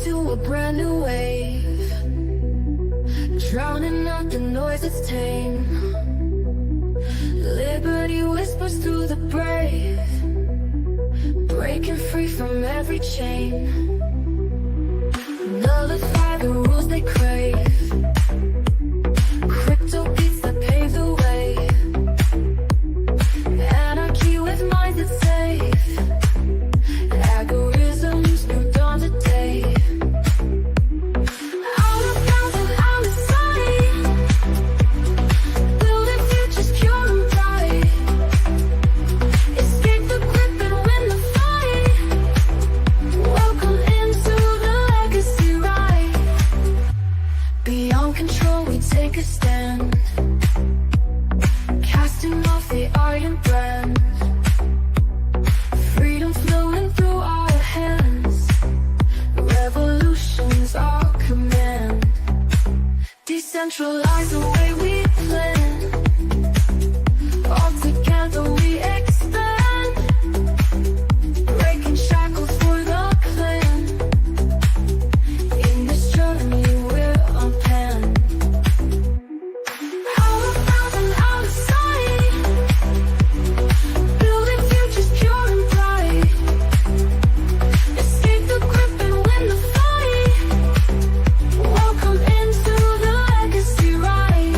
into a brand new wave, drowning out the noise that's tame. Liberty whispers through the brave, breaking free from every chain. Nullify the rules they crave, crypto beats that pave the way. Anarchy with minds that's safe, algorithms new dawn today. Out of bounds and out of sight, building futures pure and bright. Escape the grip and win the fight. Welcome into the legacy ride. Beyond control we take a stand, casting off the iron brand. Freedom flowing through our hands, revolution's our command. Decentralize the way we plan, all together we expand. Breaking shackles for the clan, in this journey we're on pan. Out of bounds and out of sight, building futures pure and bright. Escape the grip and win the fight. Welcome into the legacy ride.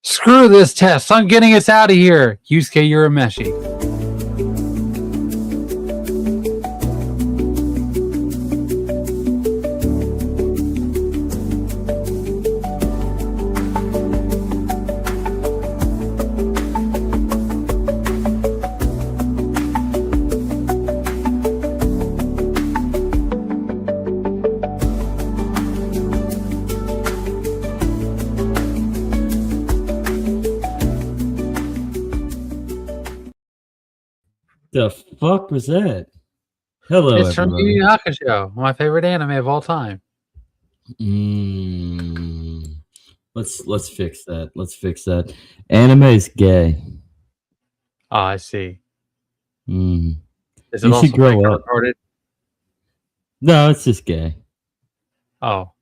Screw this test. I'm getting us out of here. Yusuke Urameshi. The fuck was that? Hello, It's from everybody. Yu Yu Hakusho, my favorite anime of all time. Let's fix that. Let's fix that. Anime is gay. Oh, I see. Mm. Is it You also should grow like up. retarded? No, it's just gay. Oh,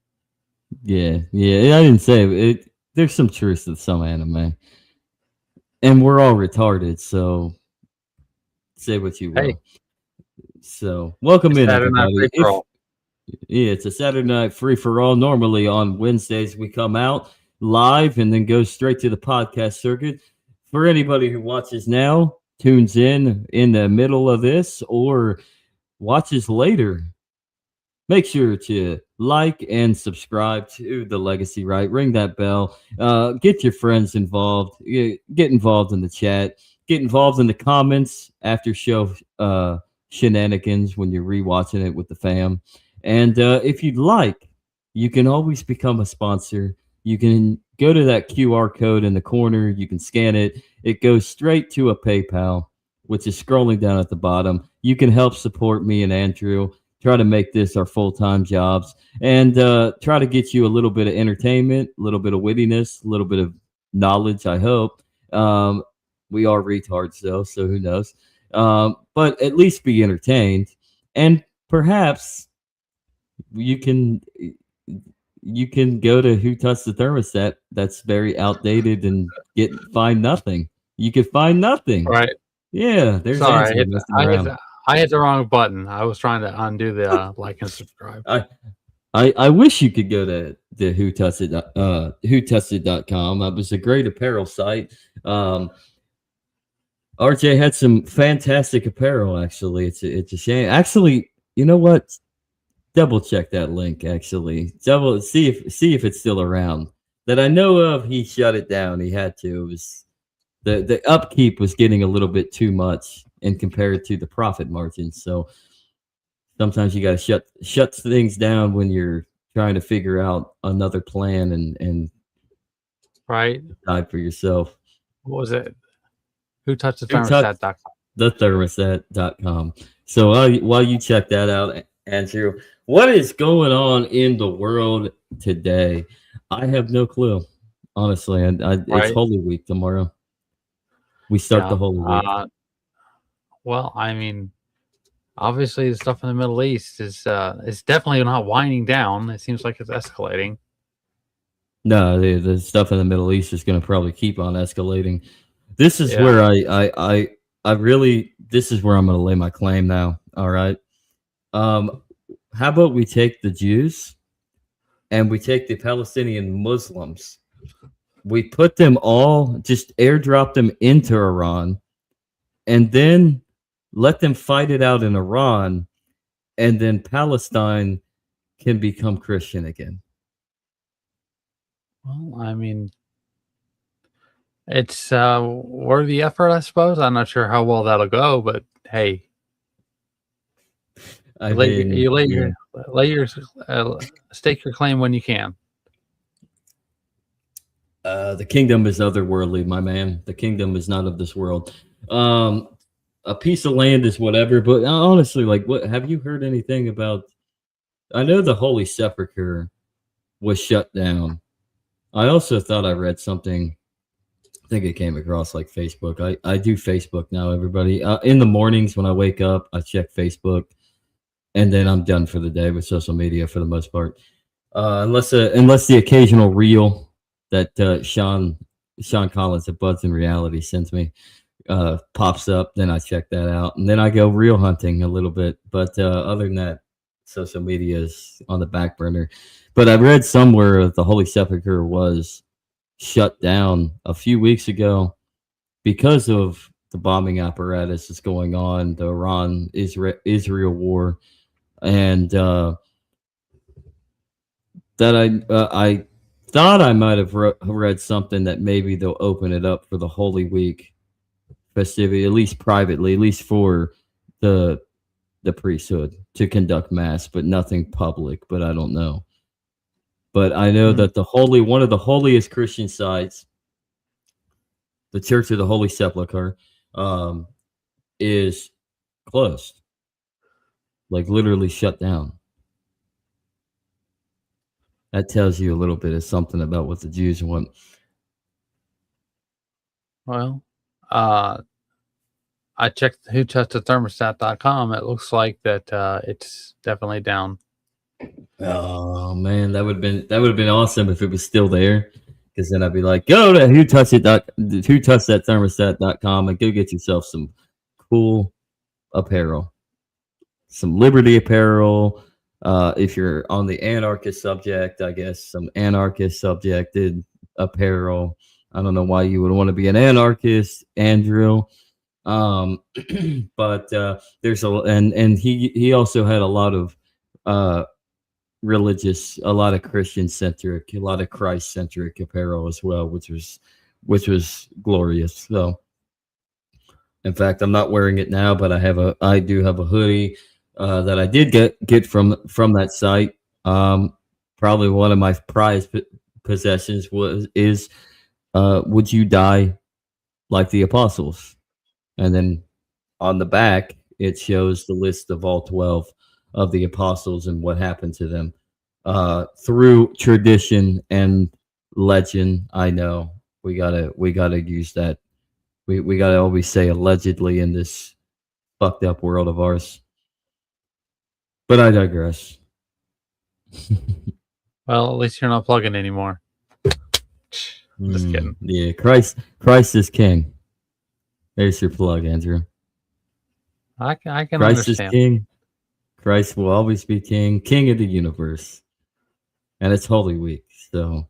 Yeah. I didn't say it. There's some truth to some anime, and we're all retarded. So say what you will. Hey. So welcome it's in, Saturday Night everybody. Free for All. Yeah, it's a Saturday night free for all. Normally on Wednesdays we come out live and then go straight to the podcast circuit. For anybody who watches now, tunes in the middle of this, or watches later, make sure to like and subscribe to the Legacy Right. Ring that bell. Get your friends involved. Get involved in the chat. Get involved in the comments after show shenanigans when you're rewatching it with the fam. And if you'd like, you can always become a sponsor. You can go to that QR code in the corner. You can scan it. It goes straight to a PayPal, which is scrolling down at the bottom. You can help support me and Andrew, try to make this our full-time jobs, and try to get you a little bit of entertainment, a little bit of wittiness, a little bit of knowledge, I hope. We are retards, though, so who knows? But at least be entertained. And perhaps you can go to Who Touched the Thermostat. That's very outdated and find nothing. You could find nothing. Right. Yeah, there's Sorry, Andrew messing around. I hit the wrong button. I was trying to undo the like and subscribe. I wish you could go to the whotouchedit.com. It was a great apparel site. RJ had some fantastic apparel, actually. It's a shame. Actually, you know what? Double check that link, actually. See if it's still around. That I know of, he shut it down. He had to. It was the upkeep was getting a little bit too much and compared to the profit margins. So Sometimes you got to shut things down when you're trying to figure out another plan and Right? decide for yourself. What was it? Who touched the Who touched thermostat? the thermostat.com. So while you check that out, Andrew, what is going on in the world today? I have no clue, honestly. It's Right? Holy Week tomorrow. We start the Yeah. Holy Week. Well, I mean, obviously, the stuff in the Middle East is it's definitely not winding down. It seems like it's escalating. No, the stuff in the Middle East is going to probably keep on escalating. This is Yeah. where I really, this is where I'm going to lay my claim now. All right. How about we take the Jews and we take the Palestinian Muslims? We put them all, just airdrop them into Iran, and then let them fight it out in Iran, and then Palestine can become Christian again. Well, I mean, it's worthy effort, I suppose. I'm not sure how well that'll go, but hey, stake your claim when you can. The kingdom is otherworldly, my man. The kingdom is not of this world. A piece of land is whatever, but honestly, like, what have you heard anything about? I know the Holy Sepulchre was shut down. I also thought I read something. I think it came across like Facebook. I do Facebook now, everybody. In the mornings when I wake up, I check Facebook, and then I'm done for the day with social media for the most part. Unless the occasional reel that Sean Collins at Buds in Reality sends me pops up, then I check that out, and then I go reel hunting a little bit. But other than that, social media is on the back burner. But I read somewhere the Holy Sepulchre was shut down a few weeks ago because of the bombing apparatus that's going on, the Iran-Israel war, and that I thought I might have read something that maybe they'll open it up for the Holy Week festivity, at least privately, at least for the priesthood to conduct mass, but nothing public. But I don't know. But I know that one of the holiest Christian sites, the Church of the Holy Sepulchre, is closed, like literally shut down. That tells you a little bit of something about what the Jews want. Well, I checked who touched the thermostat.com. It looks like that it's definitely down. Oh man, that would have been awesome if it was still there, because then I'd be like, go to who touched that thermostat.com and go get yourself some cool apparel, some Liberty apparel. If you're on the anarchist subject, I guess some anarchist subjected apparel. I don't know why you would want to be an anarchist, Andrew. But there's and he also had a lot of religious, a lot of Christian centric, a lot of Christ centric apparel as well, which was glorious. So, in fact, I'm not wearing it now, but I do have a hoodie that I did get from that site. Probably one of my prized possessions is would you die like the apostles? And then on the back it shows the list of all 12 of the apostles and what happened to them through tradition and legend. I know we gotta use that. We gotta always say allegedly in this fucked up world of ours. But I digress. Well, at least you're not plugging anymore. Just kidding. Yeah, Christ is king. There's your plug, Andrew. I can Christ understand. is king. Christ will always be king of the universe. And it's Holy Week, so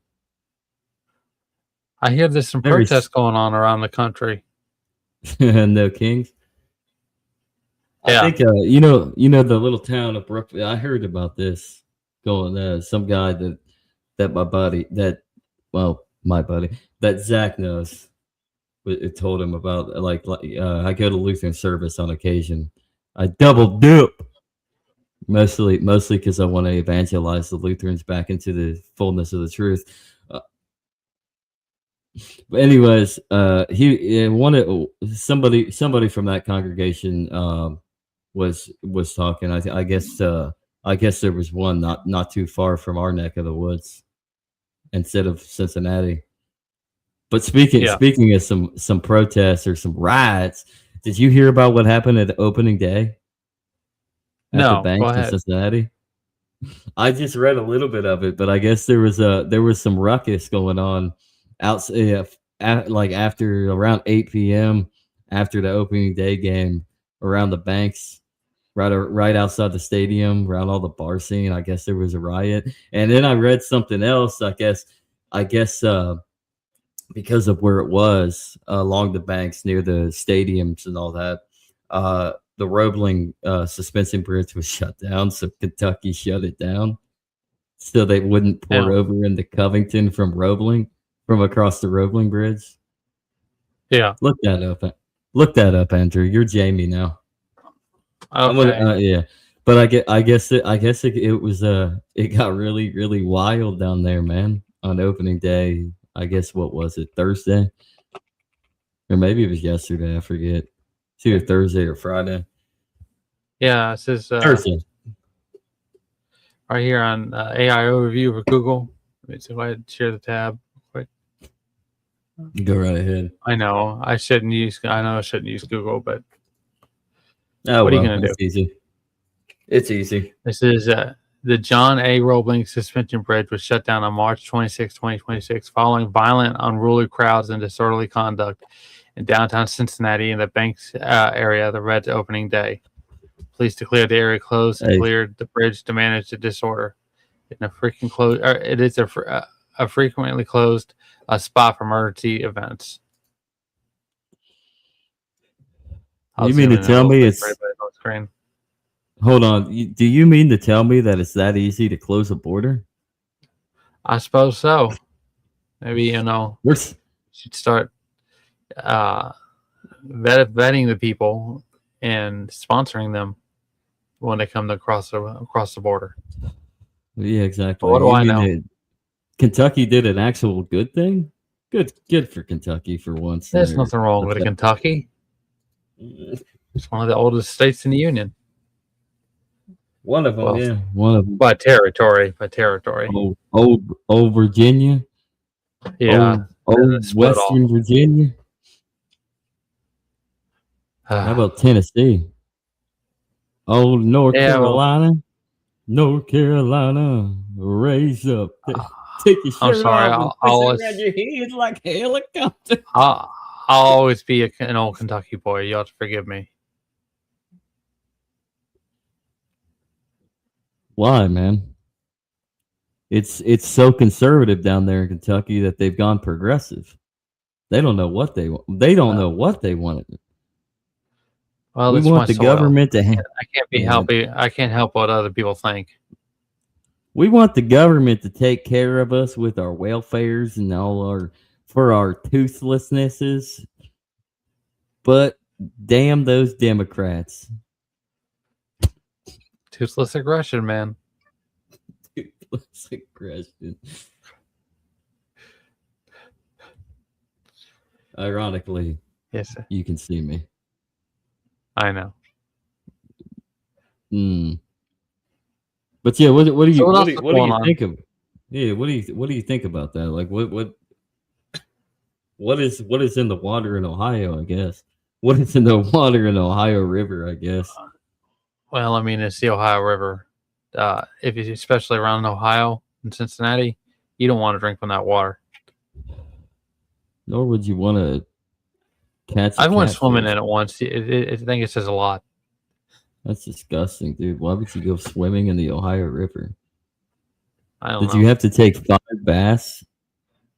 I hear there's some protests going on around the country. no kings. Yeah. I think you know the little town of Brooklyn. I heard about this going. Some guy that my buddy that Zach knows. It told him about I go to Lutheran service on occasion. I double dip. Mostly because I want to evangelize the Lutherans back into the fullness of the truth. But anyways, he wanted somebody from that congregation was talking. I guess there was one not too far from our neck of the woods, instead of Cincinnati. But speaking of some protests or some riots, did you hear about what happened at opening day at the No, bank go in ahead. Cincinnati? I just read a little bit of it, but I guess there was some ruckus going on outside, like after around 8 p.m. after the opening day game, around the banks, right outside the stadium, around all the bar scene. I guess there was a riot, and then I read something else. I guess because of where it was along the banks near the stadiums and all that, the Roebling suspension bridge was shut down, so Kentucky shut it down so they wouldn't pour Yeah. over into Covington from across the Roebling Bridge. Yeah. Look that up, Andrew. You're Jamie now. Okay. Yeah, but I guess it was it got really really wild down there, man. On opening day, I guess what was it, Thursday, or maybe it was yesterday? I forget. It's either Thursday or Friday. Yeah, it says Thursday. right here on AI overview for Google. Let me see if I share the tab quick. Go right ahead. I know I shouldn't use Google, but Oh, what are you well, gonna do? it's easy. It's easy. This is the John A. Roebling suspension bridge was shut down on March 26, 2026, following violent, unruly crowds and disorderly conduct in downtown Cincinnati in the Banks area the Reds opening day. Police declared the area closed and Hey. cleared the bridge to manage the disorder. It is a frequently closed spot for emergency events. You mean to tell me it's... on screen? Hold on. Do you mean to tell me that it's that easy to close a border? I suppose so. Maybe, We're should start vetting the people and sponsoring them when they come to across the border. Yeah, exactly. What do I know? that Kentucky did an actual good thing? Good for Kentucky for once. There's nothing wrong with Kentucky. It's one of the oldest states in the union. One of them, Well, yeah. One of them. By territory. Old Virginia. Yeah. Old Western Virginia. How about Tennessee? Old North Carolina. North Carolina. Raise up. Take your shirt I'm sorry. off and around your head like a helicopter. I'll always be an old Kentucky boy. You have to forgive me. Why, man? It's so conservative down there in Kentucky that they've gone progressive. They don't know what they want. They don't know what they want. Well, We want the government to. I can't help what other people think. We want the government to take care of us with our welfares and for our toothlessnesses. But damn those Democrats. Toothless aggression, man. Toothless aggression. Ironically, Yes, sir. you can see me. I know. But yeah, what do you think of? Yeah, what do you think about that? Like, what is in the water in Ohio? I guess what is in the water in the Ohio River? I guess. Well, I mean, it's the Ohio River. Especially around Ohio and Cincinnati, you don't want to drink from that water. Nor would you want to catch. I went swimming in it once. I think it says a lot. That's disgusting, dude. Why would you go swimming in the Ohio River? I don't know. Did you have to take 5 baths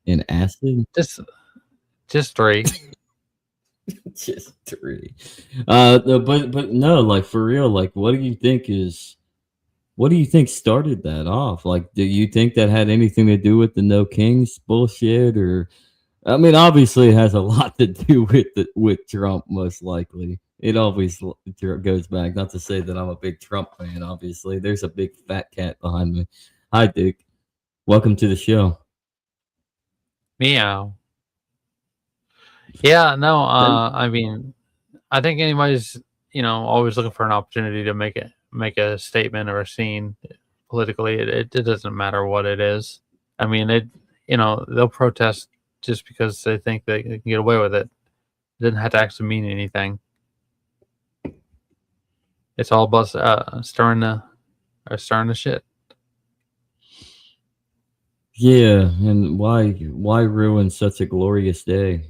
in acid? Just 3. Just 3. But no, like for real, like what do you think started that off? Like, do you think that had anything to do with the No Kings bullshit? Or I mean, obviously it has a lot to do with Trump, most likely. it always goes back. Not to say that I'm a big Trump fan. Obviously, there's a big fat cat behind me. Hi, Dick. Welcome to the show. Meow. Yeah, no, And I mean, I think anybody's, always looking for an opportunity to make a statement or a scene politically. It doesn't matter what it is. I mean, they'll protest just because they think they can get away with it. It doesn't have to actually mean anything. It's all about stirring the shit. yeah, and why ruin such a glorious day,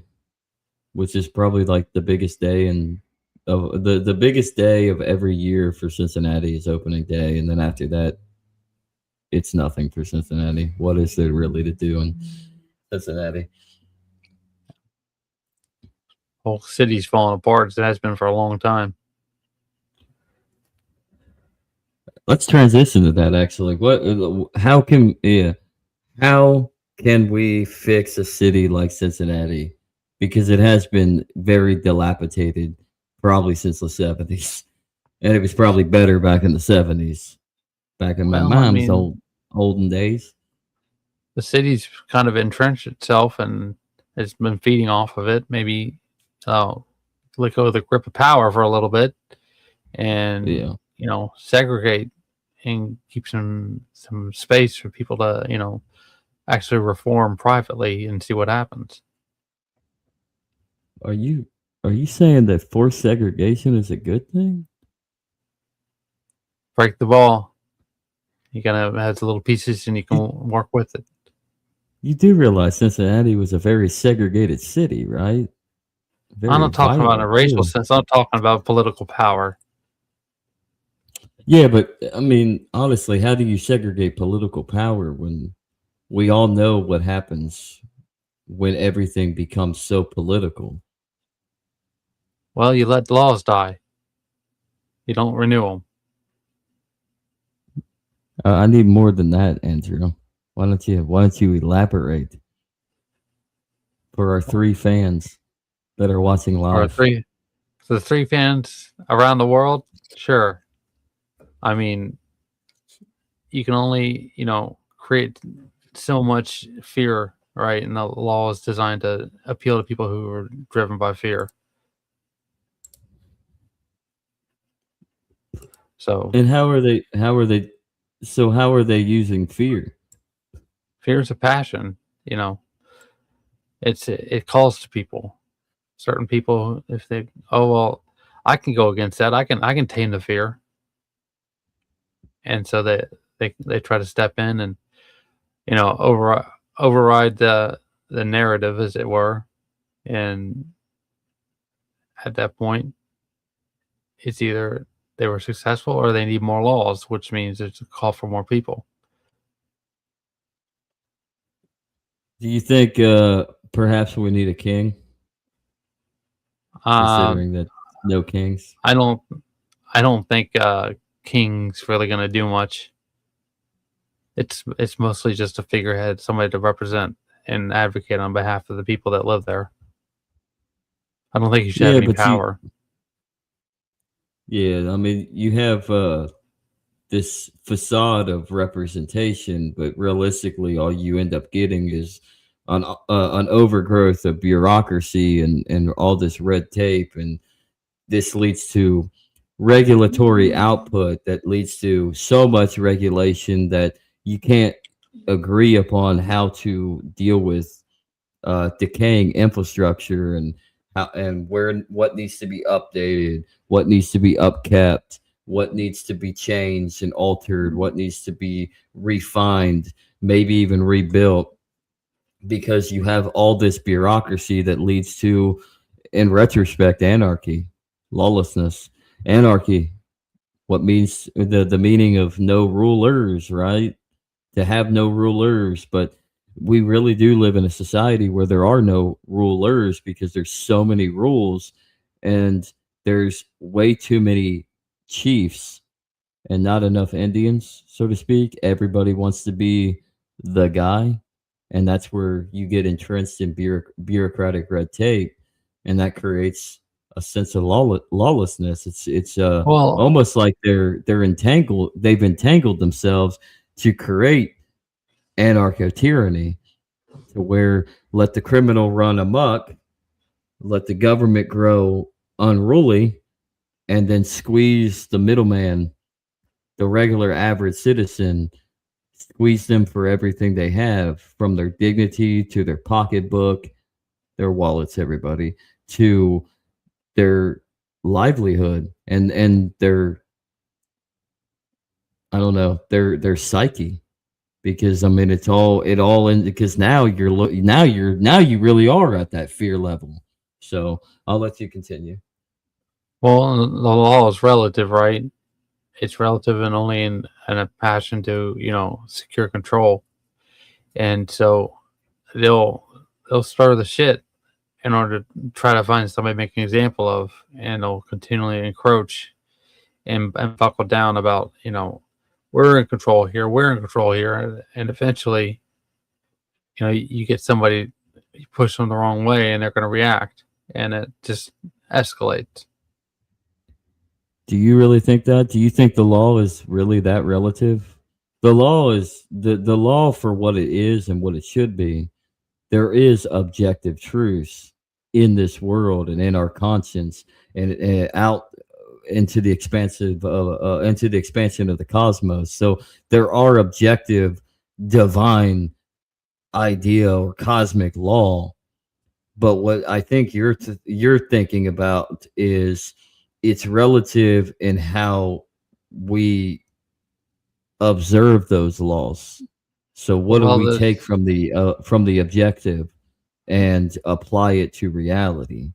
which is probably like the biggest day and of the biggest day of every year for Cincinnati is opening day, and then after that, it's nothing for Cincinnati. What is there really to do in Cincinnati? Whole city's falling apart. It has been for a long time. Let's transition to that. Actually, How can we fix a city like Cincinnati? Because it has been very dilapidated, probably since the 70s, and it was probably better back in the 70s, back in my Well, I mom's mean, olden days. the city's kind of entrenched itself and it's been feeding off of it. Maybe let go of the grip of power for a little bit and Yeah. segregate and keep some space for people to actually reform privately and see what happens. Are you saying that forced segregation is a good thing? Break the ball. You gotta have the little pieces and you can work with it. You do realize Cincinnati was a very segregated city, right? Very I'm not talking about in a violent, racial too. sense. I'm talking about political power. Yeah, but I mean, honestly, how do you segregate political power when we all know what happens when everything becomes so political? Well, you let laws die. You don't renew them. I need more than that, Andrew. Why don't you elaborate for our 3 fans that are watching Or live? the 3 fans around the world, sure. I mean, you can only, create so much fear, right? And the law is designed to appeal to people who are driven by fear. So And how are they using fear? fear is a passion, it calls to people. Certain people, if they, oh well, I can go against that. I can tame the fear, and so they try to step in and override the narrative, as it were, and at that point, it's either they were successful or they need more laws, which means it's a call for more people. Do you think perhaps we need a king, Um, considering that no kings? I don't think King's really going to do much. It's mostly just a figurehead, somebody to represent and advocate on behalf of the people that live there. I don't think you should have Yeah, any but power. I mean, you have this facade of representation, but realistically, all you end up getting is an overgrowth of bureaucracy and all this red tape, and this leads to regulatory output that leads to so much regulation that you can't agree upon how to deal with decaying infrastructure and what needs to be updated, what needs to be upkept, what needs to be changed and altered, what needs to be refined, maybe even rebuilt, because you have all this bureaucracy that leads to, in retrospect, anarchy, lawlessness, anarchy. What means the meaning of no rulers, right? To have no rulers, but we really do live in a society where there are no rulers because there's so many rules and there's way too many chiefs and not enough Indians, so to speak. Everybody wants to be the guy, and that's where you get entrenched in bureaucratic red tape, and that creates a sense of lawlessness. It's Well, almost like they're entangled. They've entangled themselves to create anarcho tyranny, to where let the criminal run amok, let the government grow unruly, and then squeeze the middleman, the regular average citizen, squeeze them for everything they have, from their dignity to their pocketbook, their wallets, everybody, to their livelihood and their, I don't know, their psyche. Because I mean, it all in, because now now you really are at that fear level. So I'll let you continue. well, the law is relative, right? It's relative and only in a passion to, secure control. And so they'll stir the shit in order to try to find somebody to make an example of, and they'll continually encroach and buckle down about, we're in control here, and eventually, you get somebody, you push them the wrong way, and they're going to react, and it just escalates. Do you really think that? Do you think the law is really that relative? The law is the law for what it is and what it should be. There is objective truths in this world and in our conscience, and out into the expansive into the expansion of the cosmos. So there are objective divine idea or cosmic law. But what I think you're thinking about is it's relative in how we observe those laws. So what do Well, we take there's from the objective and apply it to reality?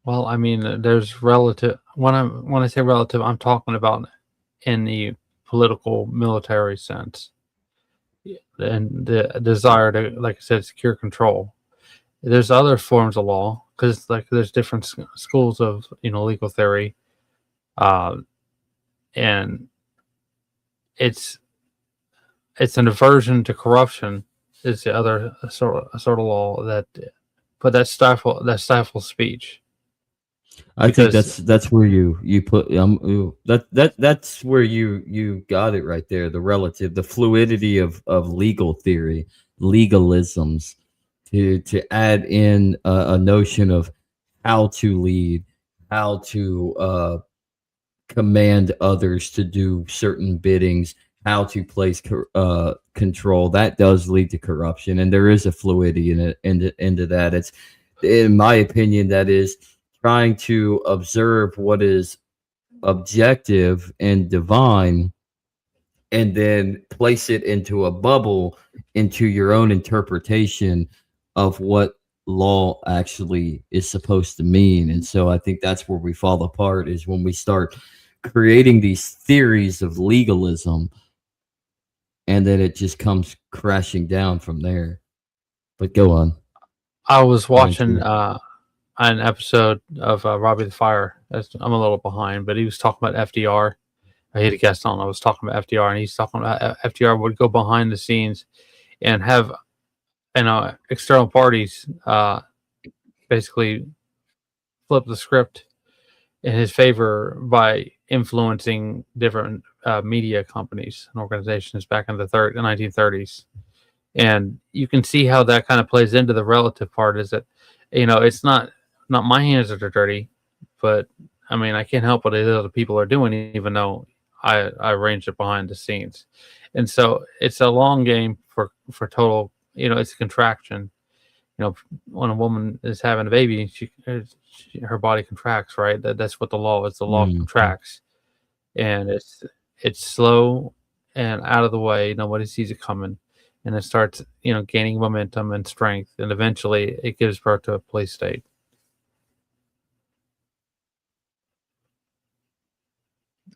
Well, I mean, there's relative. When I say relative, I'm talking about in the political military sense, and the desire to, like I said, secure control. There's other forms of law because, like, there's different schools of legal theory, uh, and it's an aversion to corruption is the other sort of law but that stifles speech. I think Because that's where you put that's where you got it right there. The relative, the fluidity of legal theory, legalisms, to add in a notion of how to lead, how to command others to do certain biddings, how to place control. That does lead to corruption, and there is a fluidity in it into that. It's, in my opinion, that is trying to observe what is objective and divine, and then place it into a bubble, into your own interpretation of what law actually is supposed to mean. And so I think that's where we fall apart, is when we start creating these theories of legalism, and then it just comes crashing down from there. But go on. I was watching an episode of Robbie the Fire. I'm a little behind, but he was talking about FDR. I had a guest on. I was talking about FDR, and he's talking about FDR would go behind the scenes and have external parties basically flip the script in his favor by influencing different media companies and organizations back in the 1930s. And you can see how that kind of plays into the relative part. Is that it's not my hands that are dirty, but I mean, I can't help what other people are doing, even though I arrange it behind the scenes. And so it's a long game for total. It's a contraction. When a woman is having a baby, her body contracts, right? That's what the law is. The law contracts, and it's slow and out of the way. Nobody sees it coming, and it starts, gaining momentum and strength, and eventually it gives birth to a police state.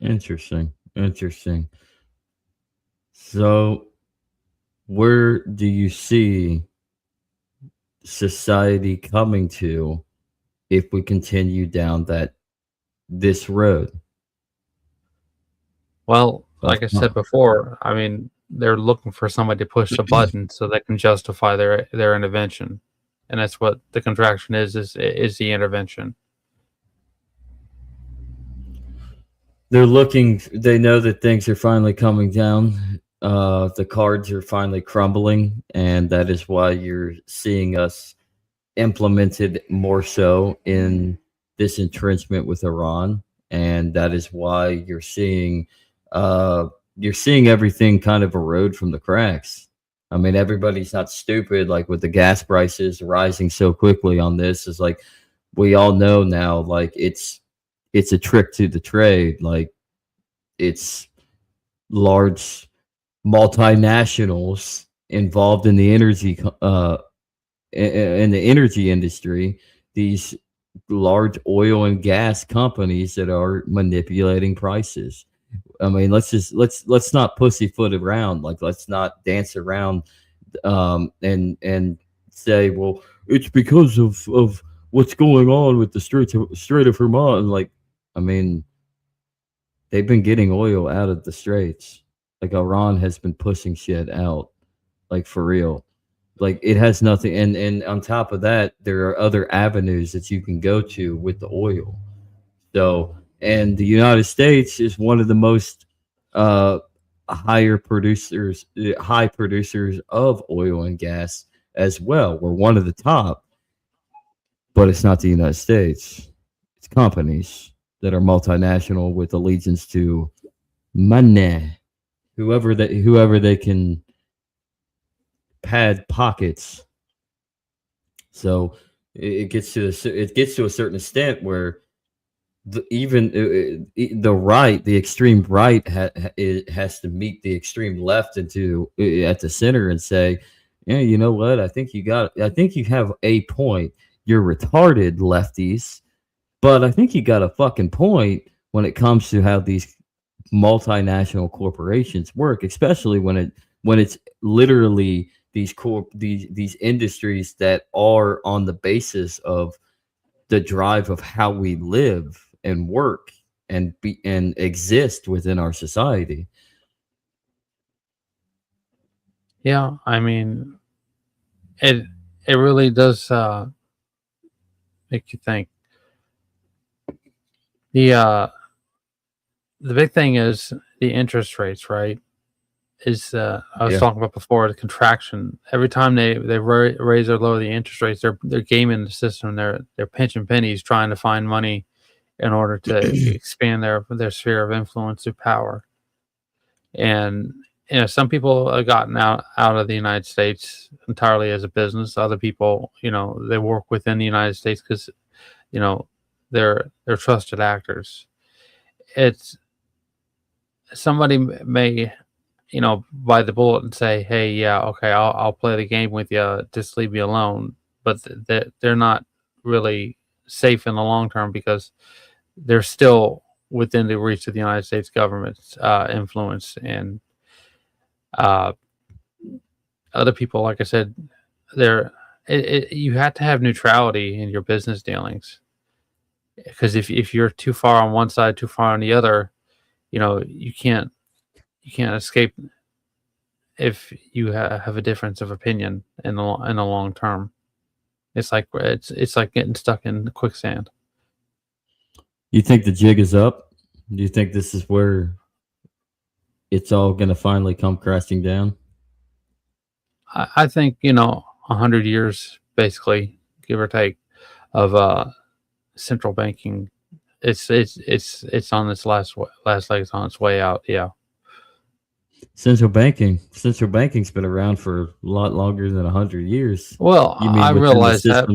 Interesting. So, where do you see society coming to if we continue down this road? Well, like I said before, I mean, they're looking for somebody to push a button so they can justify their intervention, and that's what the contraction is the intervention. They're looking. They know that things are finally coming down. The cards are finally crumbling, and that is why you're seeing us implemented more so in this entrenchment with Iran, and that is why you're seeing everything kind of erode from the cracks. I mean, everybody's not stupid. Like with the gas prices rising so quickly on this, is like we all know now. Like it's a trick to the trade. Like it's large multinationals involved in the energy industry, these large oil and gas companies that are manipulating prices. I mean, let's not pussyfoot around. Like let's not dance around and say, well, it's because of what's going on with the Strait of Hormuz. Like, I mean, they've been getting oil out of the straits. Like Iran has been pushing shit out, like for real. Like it has nothing, and on top of that, there are other avenues that you can go to with the oil. So, and the United States is one of the most uh, high producers of oil and gas as well. We're one of the top, but it's not the United States. It's companies that are multinational with allegiance to money, whoever they can pad pockets. So it gets to a certain extent where the right, the extreme right, it has to meet the extreme left into at the center and say, yeah, you know what? I think you have a point. You're retarded, lefties, but I think you got a fucking point when it comes to how these multinational corporations work, especially when it's literally these industries that are on the basis of the drive of how we live and work and exist within our society. Yeah, I mean, it really does make you think. The big thing is the interest rates, right? Is I was talking about before, the contraction. Every time they raise or lower the interest rates, they're gaming the system. They're pinching pennies, trying to find money in order to expand their sphere of influence and power. And some people have gotten out of the United States entirely as a business. Other people, they work within the United States because they're trusted actors. It's somebody may bite the bullet and say, hey, yeah, okay, I'll play the game with you, just leave me alone. But they're not really safe in the long term because they're still within the reach of the United States government's influence. And other people, like I said, you have to have neutrality in your business dealings, because if you're too far on one side, too far on the other, you can't escape if you have a difference of opinion in the long term. It's like getting stuck in quicksand. You think the jig is up? Do you think this is where it's all going to finally come crashing down? I think 100 years, basically, give or take, of central banking. It's on its last leg. It's on its way out. Yeah. Central banking's been around for a lot longer than 100 years. Well, I realize that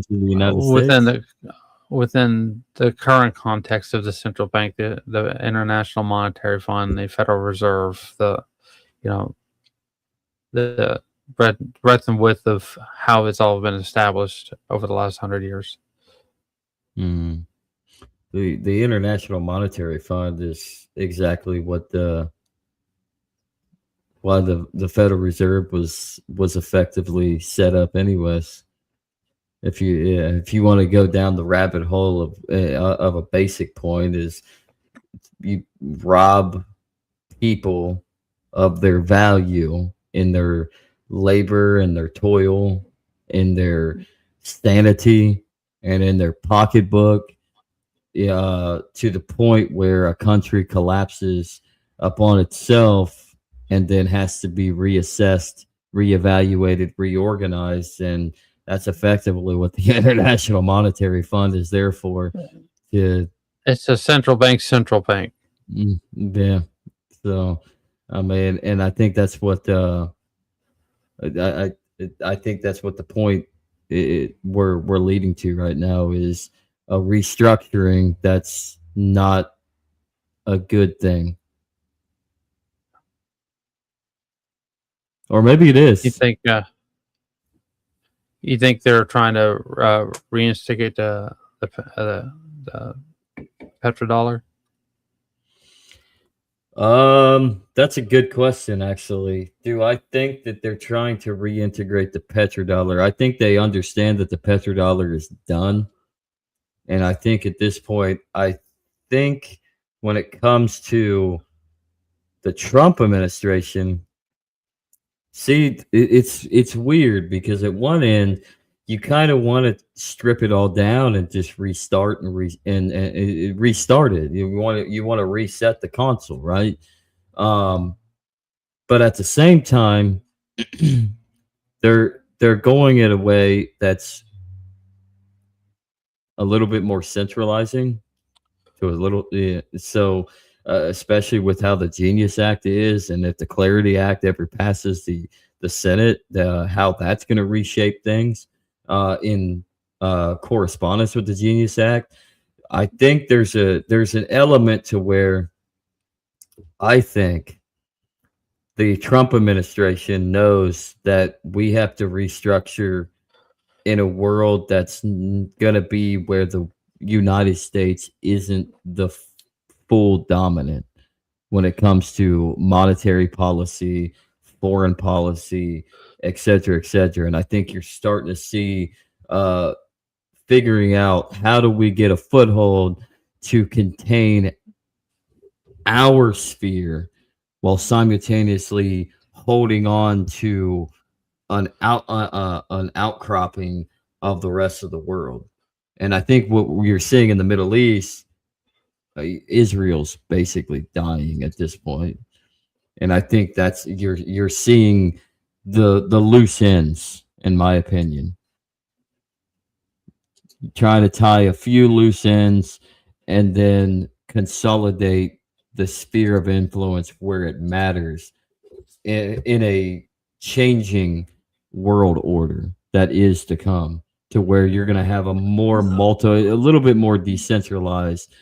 within the current context of the central bank, the International Monetary Fund, the Federal Reserve, the breadth and width of how it's all been established over the last 100 years. Mm. The International Monetary Fund is exactly why the Federal Reserve was effectively set up anyways. If you want to go down the rabbit hole of a basic point, is you rob people of their value in their labor and their toil, in their sanity and in their pocketbook, to the point where a country collapses upon itself and then has to be reassessed, reevaluated, reorganized. And that's effectively what the International Monetary Fund is there for. To It's a central bank. Yeah. So, I mean, and I think that's what I I think that's what the point we're leading to right now is a restructuring that's not a good thing, or maybe it You is. think? You think they're trying to reinstigate the petrodollar? That's a good question, actually. Do I think that they're trying to reintegrate the petrodollar? I think they understand that the petrodollar is done. And I think at this point, I think when it comes to the Trump administration, see, it's weird because at one end, you kind of want to strip it all down and just restart and restart it. You want to reset the console, right? Um, but at the same time, they're going in a way that's a little bit more centralizing to a little, yeah. So especially with how the Genius Act is, and if the Clarity Act ever passes the Senate, how that's going to reshape things in correspondence with the Genius Act. I think there's an element to where I think the Trump administration knows that we have to restructure in a world that's going to be where the United States isn't the full dominant when it comes to monetary policy, foreign policy, et cetera, et cetera. And I think you're starting to see figuring out how do we get a foothold to contain our sphere while simultaneously holding on to an outcropping of the rest of the world. And I think what we're seeing in the Middle East, Israel's basically dying at this point. And I think that's you're seeing the loose ends, in my opinion. Trying to tie a few loose ends and then consolidate the sphere of influence where it matters in a changing world order that is to come, to where you're going to have a little bit more decentralized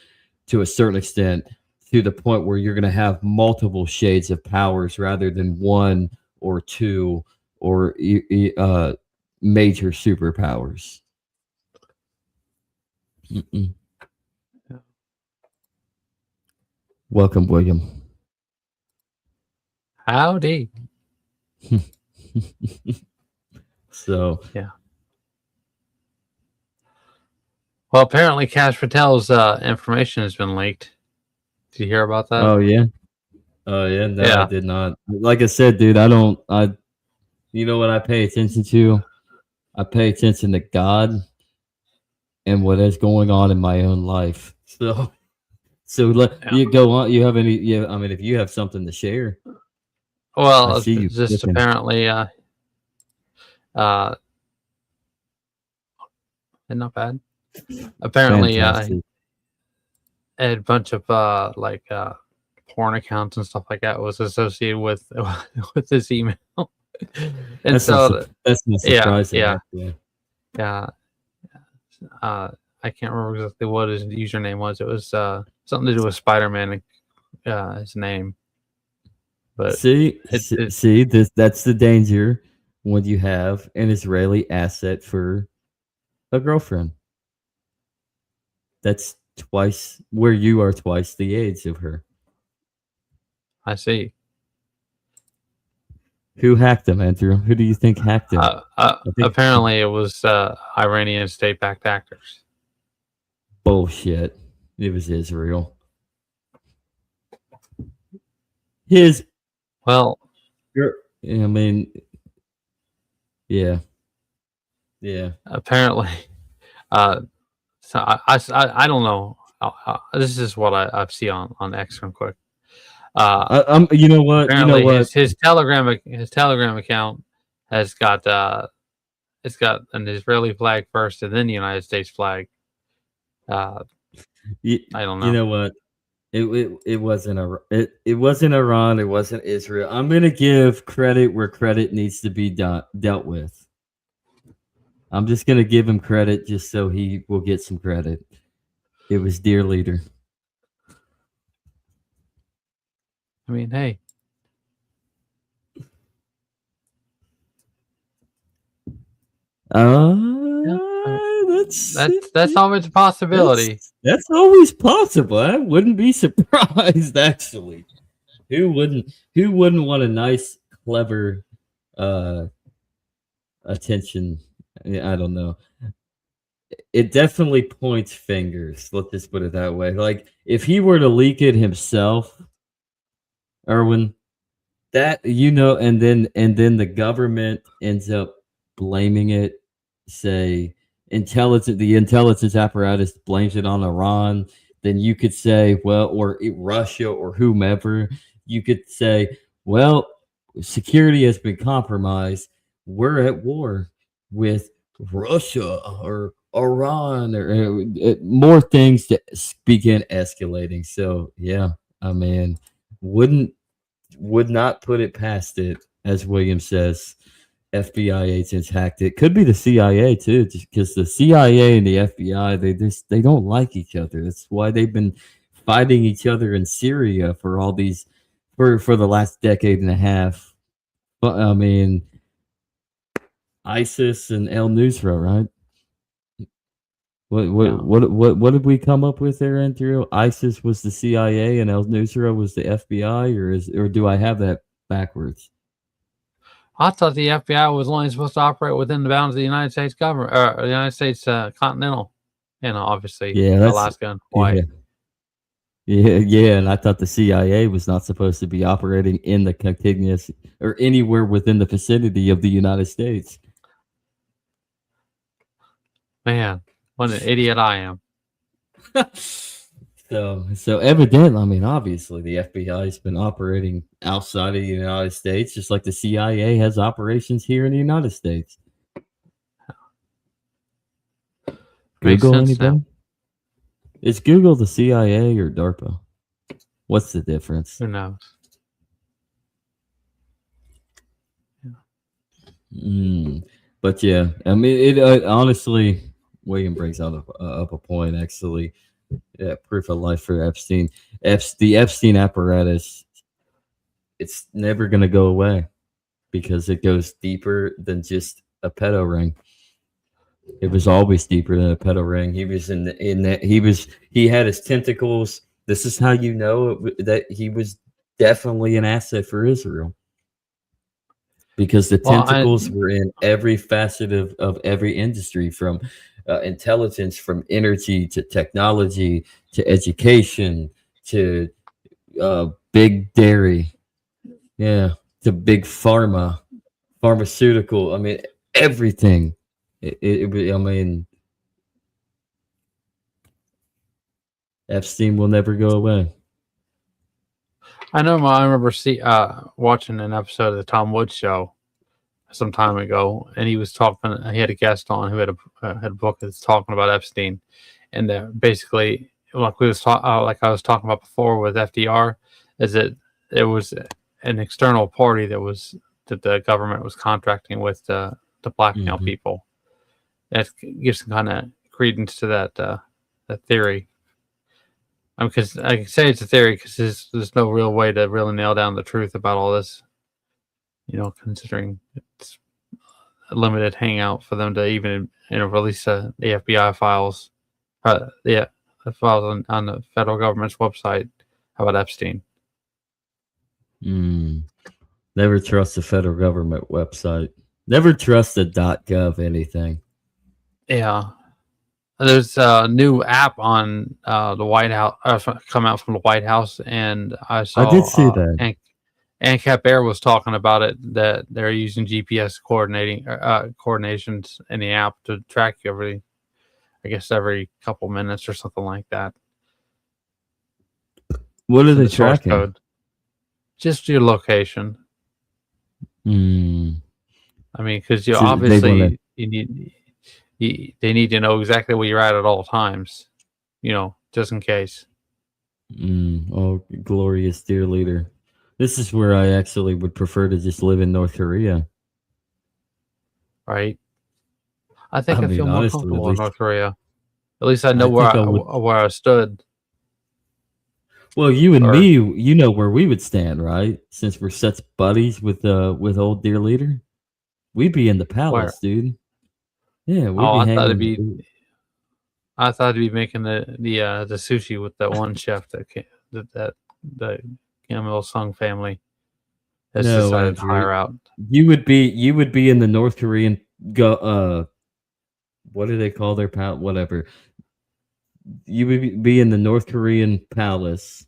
to a certain extent, to the point where you're going to have multiple shades of powers rather than one or two or major superpowers. Mm-mm. Welcome, William. Howdy. So yeah. Well, apparently Cash Patel's information has been leaked. Did you hear about that? Oh yeah. No, yeah. I did not. Like I said, dude, you know what I pay attention to? I pay attention to God and what is going on in my own life. So you go on. You have any? Yeah, I mean, if you have something to share. Well, just apparently, and not bad. Apparently, a bunch of porn accounts and stuff like that was associated with this email. And that's not surprising. Yeah. I can't remember exactly what his username was. It was something to do with Spider-Man, his name. But that's the danger when you have an Israeli asset for a girlfriend. That's twice where you are twice the age of her. I see. Who hacked him, Andrew? Who do you think hacked him? Apparently, it was Iranian state-backed actors. Bullshit. It was Israel. I mean, yeah. Yeah. apparently, so I don't know. This is what I see on X real quick. You know what? You know Apparently, what? his Telegram account has got it's got an Israeli flag first, and then the United States flag. I don't You know. know what? It wasn't it wasn't Iran. It wasn't Israel. I'm gonna give credit where credit needs to be dealt with. I'm just gonna give him credit just so he will get some credit. It was dear leader. I mean, hey, that's always a possibility. That's always possible. I wouldn't be surprised actually. Who wouldn't want a nice, clever attention? I don't know. It definitely points fingers. Let's just put it that way. Like if he were to leak it himself, Erwin, that and then the government ends up blaming it, say the intelligence apparatus blames it on Iran, then you could say, well, or Russia or whomever, you could say, well, security has been compromised. We're at war with Russia or Iran or more things to begin escalating. So yeah, I mean, would not put it past it, as William says. FBI agents hacked it. Could be the CIA too, just because the CIA and the FBI they don't like each other. That's why they've been fighting each other in Syria for all these for the last decade and a half. But I mean, ISIS and El Nusra, right? What did we come up with there, Andrew? ISIS was the CIA and El Nusra was the FBI, or do I have that backwards? I thought the FBI was only supposed to operate within the bounds of the United States government, or the United States continental, obviously, Alaska and Hawaii. Yeah, and I thought the CIA was not supposed to be operating in the contiguous or anywhere within the vicinity of the United States. Man, what an idiot I am. So evidently, I mean, obviously, the FBI has been operating outside of the United States, just like the CIA has operations here in the United States. Google anybody? Is Google the CIA or DARPA? What's the difference? Who knows? But yeah, I mean, it honestly, William brings up a point actually. Yeah, proof of life for Epstein. The Epstein apparatus, it's never going to go away because it goes deeper than just a pedo ring. It was always deeper than a pedo ring. He was in that. He had his tentacles. This is how you know that he was definitely an asset for Israel. Because the tentacles were in every facet of every industry, from intelligence, from energy to technology to education to big dairy, to big pharmaceutical. I mean, everything. I mean, Epstein will never go away. I know. I remember watching an episode of the Tom Woods Show some time ago, and he was talking. He had a guest on who had a book that's talking about Epstein, and basically, like like I was talking about before with FDR, is that it was an external party that the government was contracting with to blackmail people. That gives some kind of credence to that theory. Because I can say it's a theory because there's no real way to really nail down the truth about all this. Considering it's a limited hangout for them to even release the FBI files, the files on the federal government's website about Epstein. Never trust the federal government website. Never trust the .gov anything. Yeah. There's a new app on the White House come out from the White House, and I did see that. ANCAP Air was talking about it, that they're using GPS coordinations in the app to track you every couple minutes or something like that. What are In they the source tracking? code. Just your location. Hmm. I mean, because you So they wanna- obviously they need to know exactly where you're at all times. Just in case. Oh, glorious dear leader. This is where I actually would prefer to just live in North Korea. Right? I think I I mean, feel more honestly, comfortable in North Korea. At least I know I think I would. where I stood. Well, you and Or me, you know where we would stand, right? Since we're such buddies with old dear leader, we'd be in the where? palace, dude. Yeah, we'd Oh, be I thought it'd hanging. be. I thought it'd be making the sushi with that one chef that the Kim Il Sung family has No, decided to Andrew, hire out. you would be in the North Korean what do they call their palace? Whatever. You would be in the North Korean palace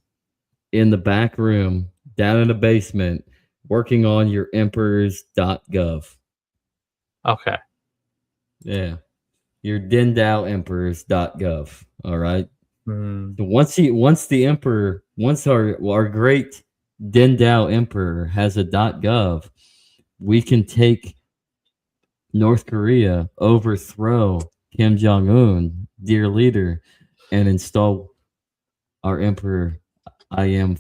in the back room, down in the basement, working on your emperors.gov. Okay. Yeah. Your Dindao emperors.gov. All right. Hmm. So once our great Dindao emperor has a .gov, we can take North Korea, overthrow Kim Jong Un, dear leader, and install our emperor, I am,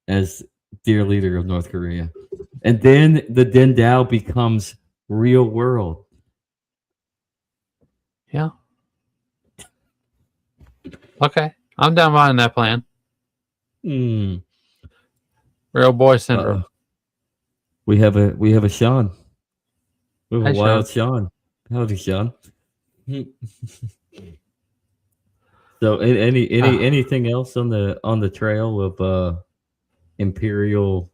as dear leader of North Korea. And then the Dindao becomes real world. Yeah. Okay. I'm down behind that plan. Hmm. Real boy syndrome. We have a Sean. We have Hi, a wild Sean. Howdy, Sean. So anything else on the trail of the Imperial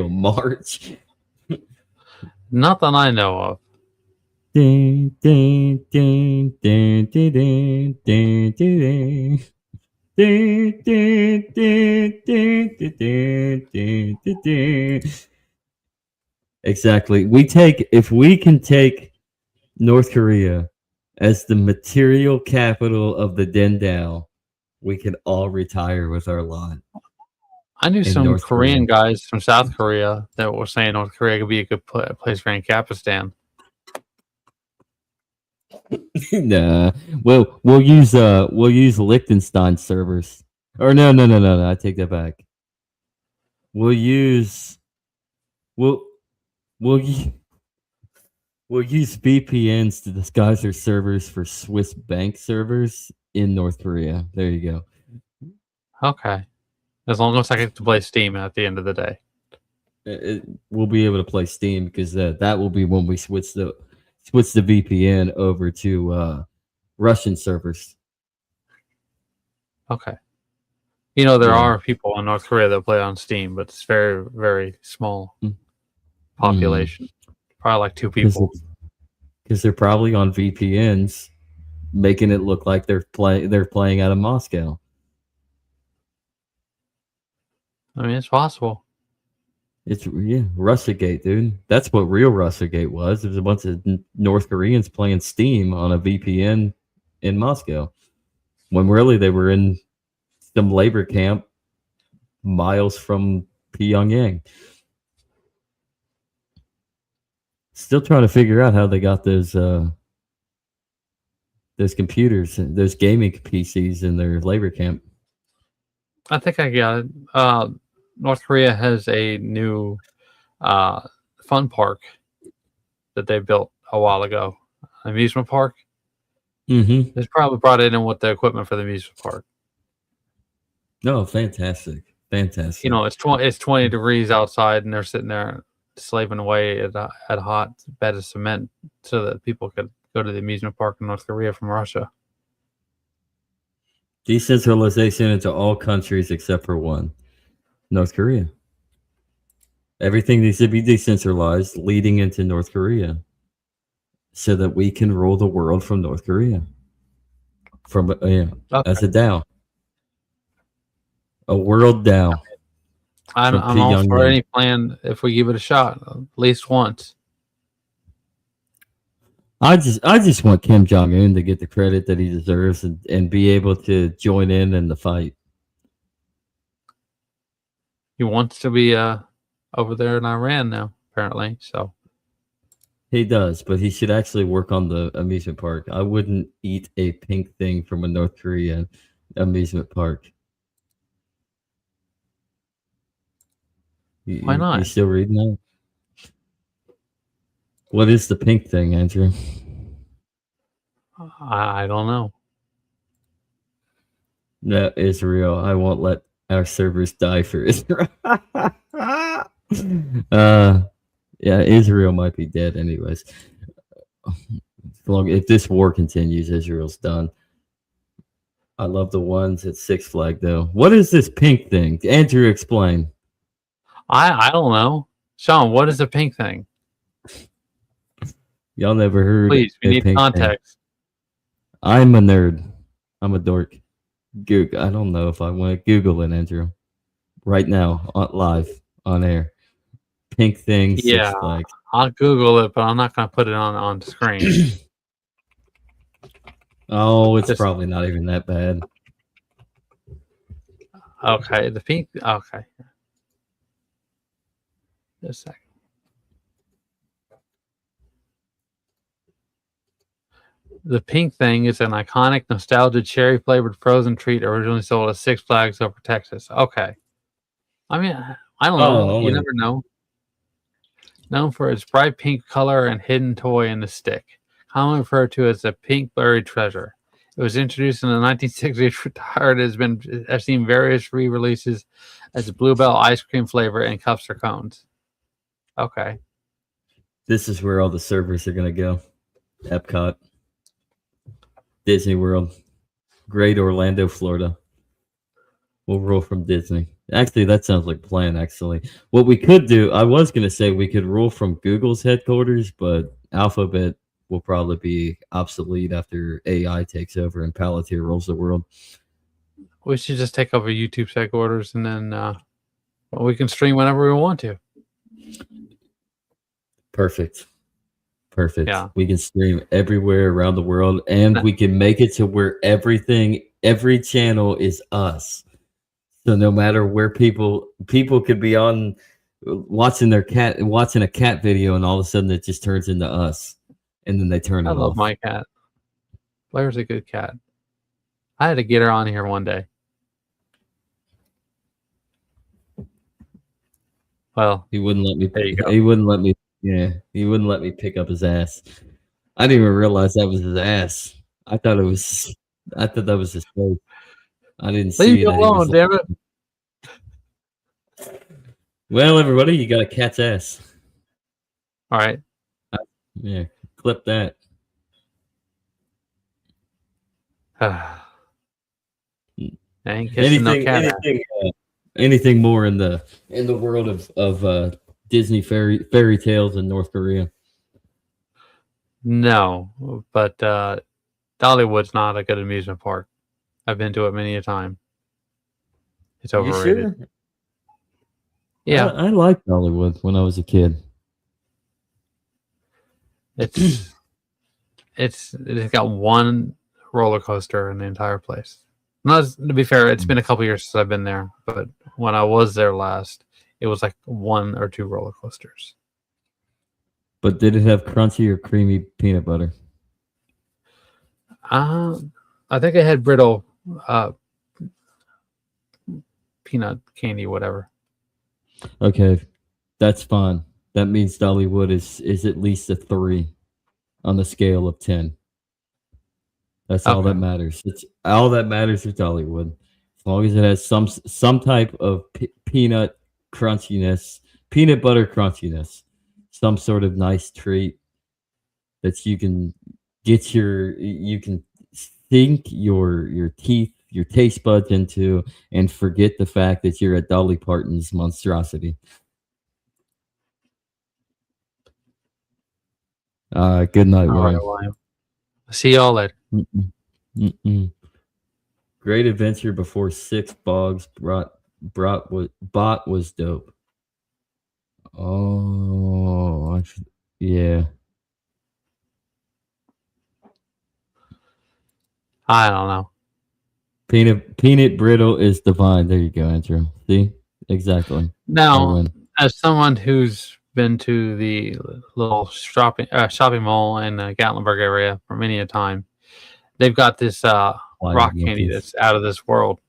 March? Nothing I know of. Ding, ding, ding, ding, ding, ding, ding, ding. Ding, ding, ding, ding, ding, ding, ding, ding. Exactly. If we can take North Korea as the material capital of the Dindao, we can all retire with our lot. I knew In some North Korean Korea. guys from South Korea that were saying North Korea could be a good place for Ancapistan. Nah. We'll use Liechtenstein servers. Or no. I take that back. We'll use we'll we'll u- we'll use VPNs to disguise our servers for Swiss bank servers in North Korea. There you go. Okay. As long as I get to play Steam at the end of the day. We'll be able to play Steam because that will be when we switch the VPN over to Russian servers. Okay. There Yeah. are people in North Korea that play on Steam, but it's very, very small population. Probably like 2 people. Because they're probably on VPNs, making it look like they're playing out of Moscow. I mean, it's possible. It's Russiagate, dude. That's what real Russiagate was. There's a bunch of North Koreans playing Steam on a VPN in Moscow, when really they were in some labor camp miles from Pyongyang. Still trying to figure out how they got those computers, those gaming PCs in their labor camp. I think I got it. North Korea has a new fun park that they built a while ago. Amusement park. Mm-hmm. They probably brought it in with the equipment for the amusement park. Oh, fantastic. It's 20 degrees outside, and they're sitting there slaving away at a hot bed of cement so that people could go to the amusement park in North Korea from Russia. Decentralization into all countries except for one, North Korea. Everything needs to be decentralized leading into North Korea so that we can rule the world from North Korea. As a DAO. A world DAO. I'm From P. all Young for Man. any plan if we give it a shot at least once. I just want Kim Jong Un to get the credit that he deserves and be able to join in the fight. He wants to be over there in Iran now, apparently. So He does, but he should actually work on the amusement park. I wouldn't eat a pink thing from a North Korean amusement park. Why not? You still reading that? What is the pink thing, Andrew? I don't know. No, Israel. I won't let our servers die for Israel. Yeah, Israel might be dead anyways. If this war continues, Israel's done. I love the ones at Six Flag though. What is this pink thing? Andrew, explain. I don't know. Sean, what is the pink thing? Y'all never heard Please, we a need pink context. thing. I'm a nerd. I'm a dork. Google. I don't know if I want to Google it, Andrew. Right now, live on air. Pink thing. Yeah, Six Flags. I'll Google it, but I'm not going to put it on the screen. Oh, it's Just- probably not even that bad. Okay, the pink. Okay. Just a second. The pink thing is an iconic, nostalgic cherry-flavored frozen treat originally sold at Six Flags over Texas. Okay. I mean, I don't know. Oh, You yeah. never know. Known for its bright pink color and hidden toy in the stick, commonly referred to as the pink buried treasure. It was introduced in the 1960s, retired, has seen various re-releases as Bluebell ice cream flavor in cups or cones. Okay. This is where all the servers are gonna go. Epcot, Disney World, Great Orlando, Florida. We'll roll from Disney. Actually, that sounds like a plan. Actually, what we could do, I was gonna say we could roll from Google's headquarters, but Alphabet will probably be obsolete after AI takes over and Palantir rules the world. We should just take over YouTube's headquarters and then we can stream whenever we want to. Perfect. Yeah. We can stream everywhere around the world, and we can make it to where every channel is us. So no matter where people could be on watching a cat video, and all of a sudden it just turns into us, and then they turn it I love off. my cat. Blair's a good cat. I had to get her on here one day. Well, He wouldn't let me. There you go. He wouldn't let me. Yeah, he wouldn't let me pick up his ass. I didn't even realize that was his ass. I thought that was his face. I didn't see leave me that he was alone, damn it. Well, everybody, you got a cat's ass. All right. Yeah, clip that. Ain't kissing no cat ass. Anything more in the world of Disney fairy tales in North Korea? No, but Dollywood's not a good amusement park. I've been to it many a time. It's overrated. You sure? Yeah, I liked Hollywood when I was a kid. it's got one roller coaster in the entire place. Not to be fair, it's been a couple years since I've been there, but when I was there last, it was like one or two roller coasters. But did it have crunchy or creamy peanut butter? I think I had brittle peanut candy, whatever. Okay, that's fine. That means Dollywood is at least a 3 on the scale of 10. That's all Okay. that matters. It's all that matters with Dollywood. As long as it has some type of peanut crunchiness, peanut butter crunchiness, some sort of nice treat that you can sink your teeth, your taste buds into, and forget the fact that you're at Dolly Parton's monstrosity. Good night, All Ryan. right, William. See y'all later. Mm-mm. Mm-mm. Great adventure before 6 bogs brought bought was dope. Oh, yeah. I don't know. Peanut brittle is divine. There you go, Andrew. See? Exactly. I Now, win. as someone who's been to the little shopping mall in the Gatlinburg area for many a time, they've got this rock candy that's out of this world.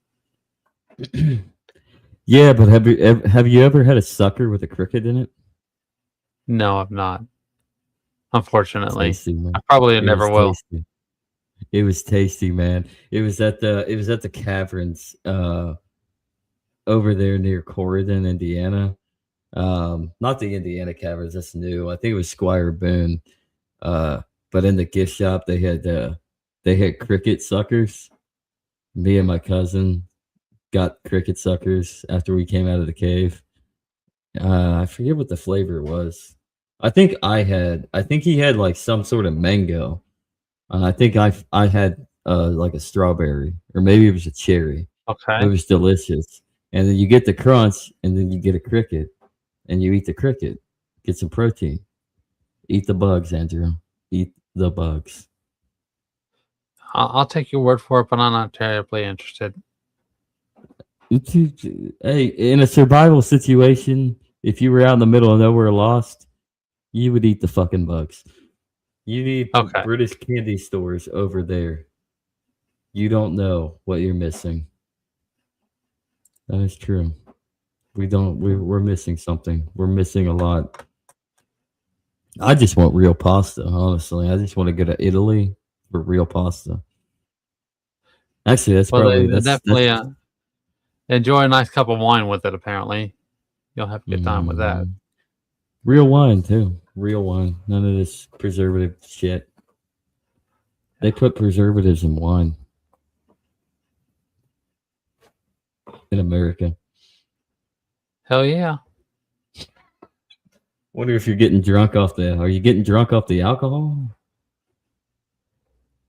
Yeah, but have you ever had a sucker with a cricket in it? No, I've not. Unfortunately, Tasty, man. I probably It never was will. tasty. It was tasty, man. It was at the caverns over there near Corydon, Indiana. Not the Indiana Caverns, that's new. I think it was Squire Boone. But in the gift shop they had cricket suckers. Me and my cousin got cricket suckers after we came out of the cave. I forget what the flavor was. I think he had like some sort of mango. And I think I had like a strawberry, or maybe it was a cherry. It Okay. was delicious. And then you get the crunch, and then you get a cricket, and you eat the cricket. Get some protein. Eat the bugs, Andrew. Eat the bugs. I'll take your word for it, but I'm not terribly interested. Hey, in a survival situation, if you were out in the middle of nowhere lost, you would eat the fucking bugs. You need Okay. British candy stores over there. You don't know what you're missing. That is true. We're missing something. We're missing a lot. I just want real pasta, honestly. I just want to go to Italy for real pasta. Actually, that's Well, probably they definitely enjoy a nice cup of wine with it. Apparently, you'll have a good time with that. Real wine too. Real wine. None of this preservative shit. They put preservatives in wine in America. Hell yeah! Wonder if you're getting drunk off the. Are you getting drunk off the alcohol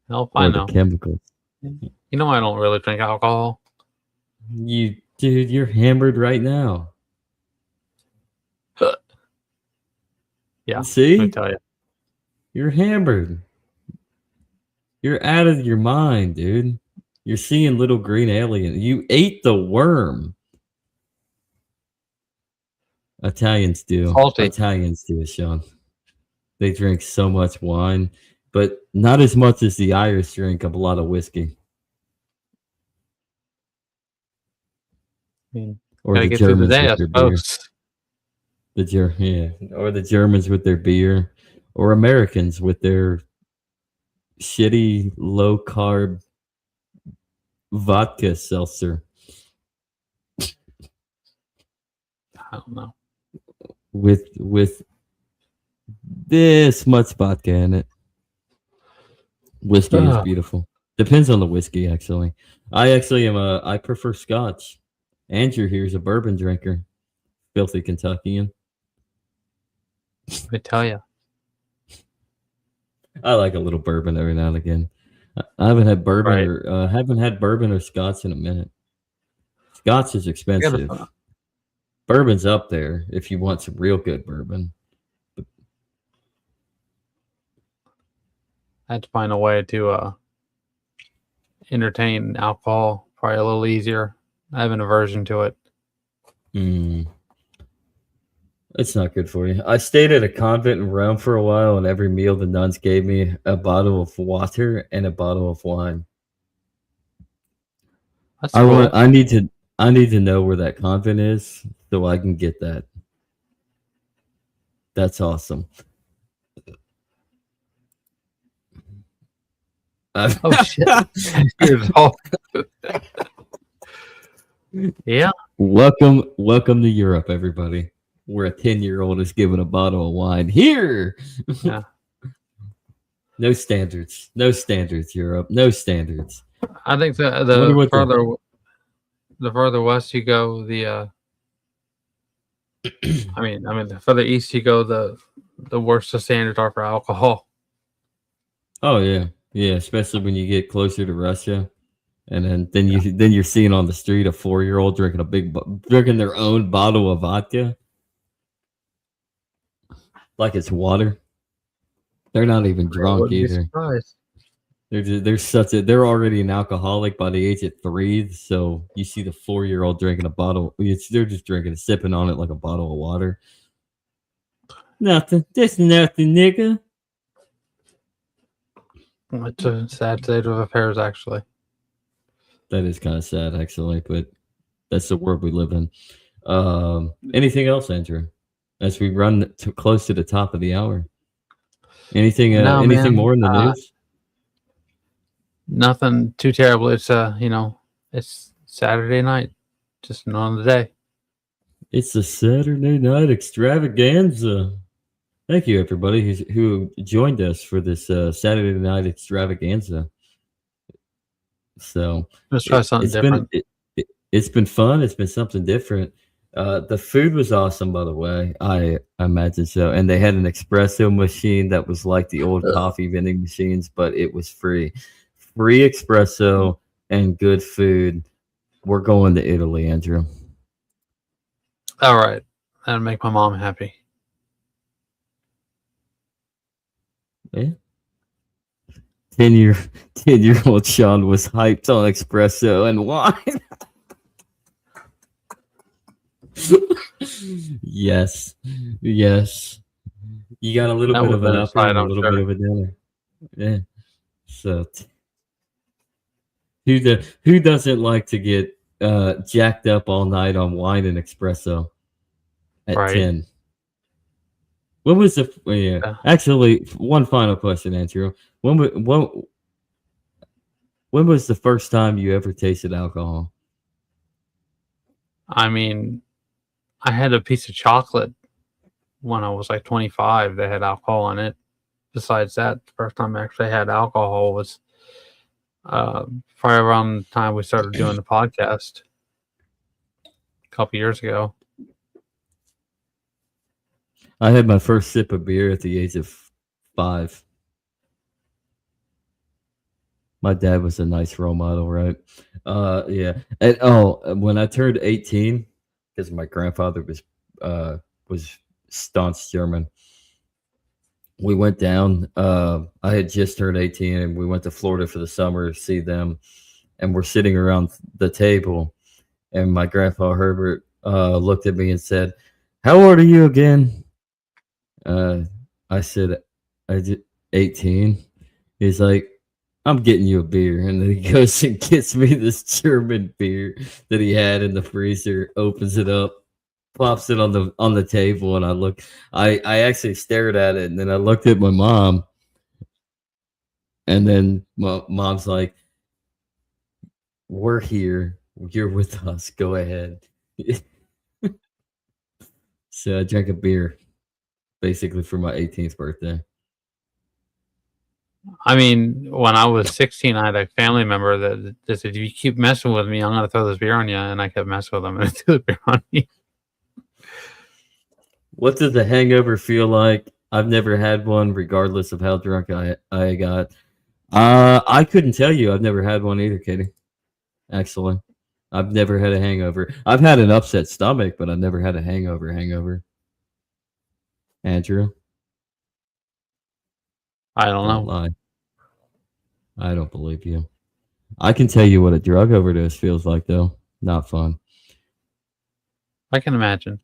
Hell, or I the know. chemicals? You know, I don't really drink alcohol. Dude, you're hammered right now. Yeah, let me See, tell you. you're hammered. You're out of your mind, dude. You're seeing little green alien. You ate the worm. Italians do. Salty. Italians do, Sean. They drink so much wine, but not as much as the Irish drink a lot of whiskey. I mean, Or gotta the get through the Germans day, I with their beer. suppose. Or the Germans with their beer, or Americans with their shitty low carb vodka seltzer I don't know. with this much vodka in it. Whiskey is beautiful. Depends on the whiskey, actually. I prefer Scotch. Andrew here's a bourbon drinker. Filthy Kentuckian. Let me tell you. I like a little bourbon every now and again. I haven't had bourbon Right. or haven't had bourbon or Scotch in a minute. Scotch is expensive. Bourbon's up there if you want some real good bourbon. I had to find a way to entertain alcohol probably a little easier. I have an aversion to it. It's not good for you. I stayed at a convent in Rome for a while, and every meal the nuns gave me a bottle of water and a bottle of wine. That's cool. I need to know where that convent is so I can get that. That's awesome. Oh shit! Yeah. Welcome to Europe, everybody. Where a 10-year-old is given a bottle of wine. Here. Yeah. No standards, Europe. No standards. I think the further west you go, the the further east you go, the worse the standards are for alcohol. Oh yeah, especially when you get closer to Russia. And then you're seeing on the street a 4-year-old drinking their own bottle of vodka like it's water. They're not even I drunk wouldn't be either. surprised. They're already an alcoholic by the age of 3. So you see the 4-year-old drinking a bottle. They're just sipping on it like a bottle of water. Nothing. Just nothing, nigga. It's a sad state of affairs, actually. That is kind of sad, actually, but that's the world we live in. Anything else, Andrew? As we run close to the top of the hour. Anything man. more in the news? Nothing too terrible. It's it's Saturday night, just another day. It's a Saturday night extravaganza. Thank you, everybody who joined us for this Saturday night extravaganza. So Let's try something different. It's been fun. It's been something different. The food was awesome, by the way. I imagine so. And they had an espresso machine that was like the old coffee vending machines, but it was free. Free espresso and good food. We're going to Italy, Andrew. All right. That'll make my mom happy. Yeah. 10-year-old Sean was hyped on espresso and wine. Yes. You got a little bit of an upper and a little bit of a downer. Yeah. So who doesn't like to get jacked up all night on wine and espresso at 10? When was actually, one final question, Andrew. When was the first time you ever tasted alcohol? I mean, I had a piece of chocolate when I was like 25 that had alcohol in it. Besides that, the first time I actually had alcohol was probably around the time we started doing the podcast a couple years ago. I had my first sip of beer at the age of 5. My dad was a nice role model, right? Yeah. And when I turned 18, because my grandfather was staunch German, we went down. I had just turned 18, and we went to Florida for the summer to see them. And we're sitting around the table, and my grandpa Herbert looked at me and said, "How old are you again?" I said, "I did 18." He's like, "I'm getting you a beer." And then he goes and gets me this German beer that he had in the freezer, opens it up, plops it on the table, and I actually stared at it, and then I looked at my mom, and then my mom's like, "We're here. You're with us. Go ahead." So I drank a beer basically for my 18th birthday. I mean, when I was 16, I had a family member that said, "If you keep messing with me, I'm going to throw this beer on you." And I kept messing with him and threw the beer on me. What does the hangover feel like? I've never had one, regardless of how drunk I got. I couldn't tell you. I've never had one either, Katie. Actually, I've never had a hangover. I've had an upset stomach, but I've never had a hangover. Andrew? I don't know. Lie. I don't believe you. I can tell you what a drug overdose feels like, though. Not fun. I can imagine.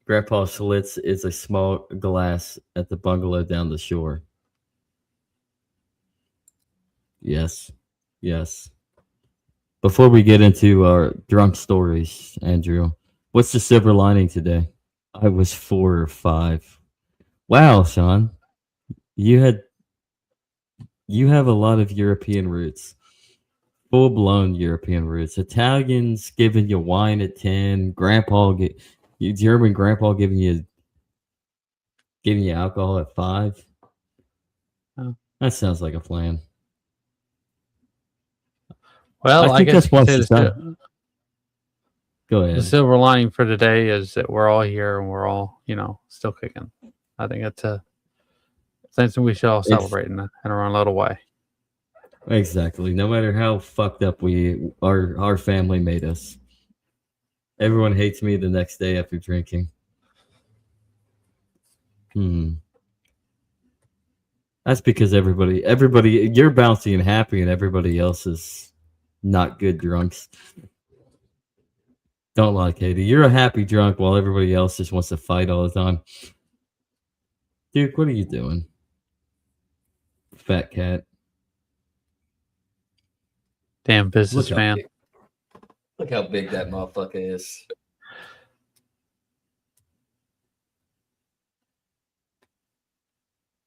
Grandpa Schlitz is a small glass at the bungalow down the shore. Yes. Before we get into our drunk stories, Andrew, what's the silver lining today? I was 4 or 5. Wow, Sean. You have a lot of European roots. Full-blown European roots. Italians giving you wine at 10. German grandpa giving you alcohol at 5. Oh. That sounds like a plan. Well, I guess that's you could say Go ahead. the silver lining for today is that we're all here and we're all, still kicking. I think it's Something we should all celebrate in our own little way. Exactly. No matter how fucked up our family made us. Everyone hates me the next day after drinking. That's because everybody, you're bouncy and happy, and everybody else is not good drunks. Don't lie, Katie. You're a happy drunk while everybody else just wants to fight all the time. Dude, what are you doing? Fat cat. Damn businessman. Look how big that motherfucker is.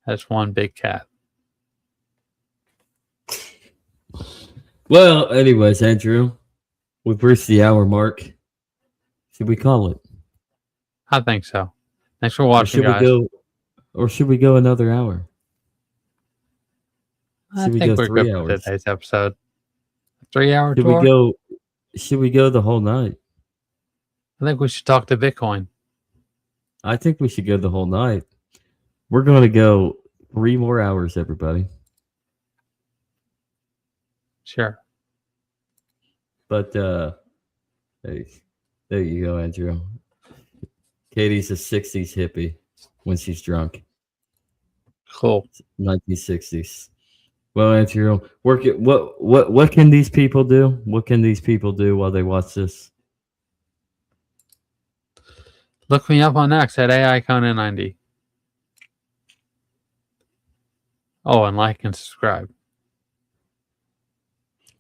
That's one big cat. Well, anyways, Andrew, we've reached the hour mark. Should we call it? I think so. Thanks for watching, guys. Should we go another hour? I think we're good for today's episode. 3 hour tour? Should we go the whole night? I think we should talk to Bitcoin. I think we should go the whole night. We're going to go 3 more hours, everybody. Sure. But hey, there you go, Andrew. Katie's a 60s hippie when she's drunk. Cool. 1960s. Well, Andrew, what can these people do? What can these people do while they watch this? Look me up on X at AI Conan 90. Oh, and like and subscribe.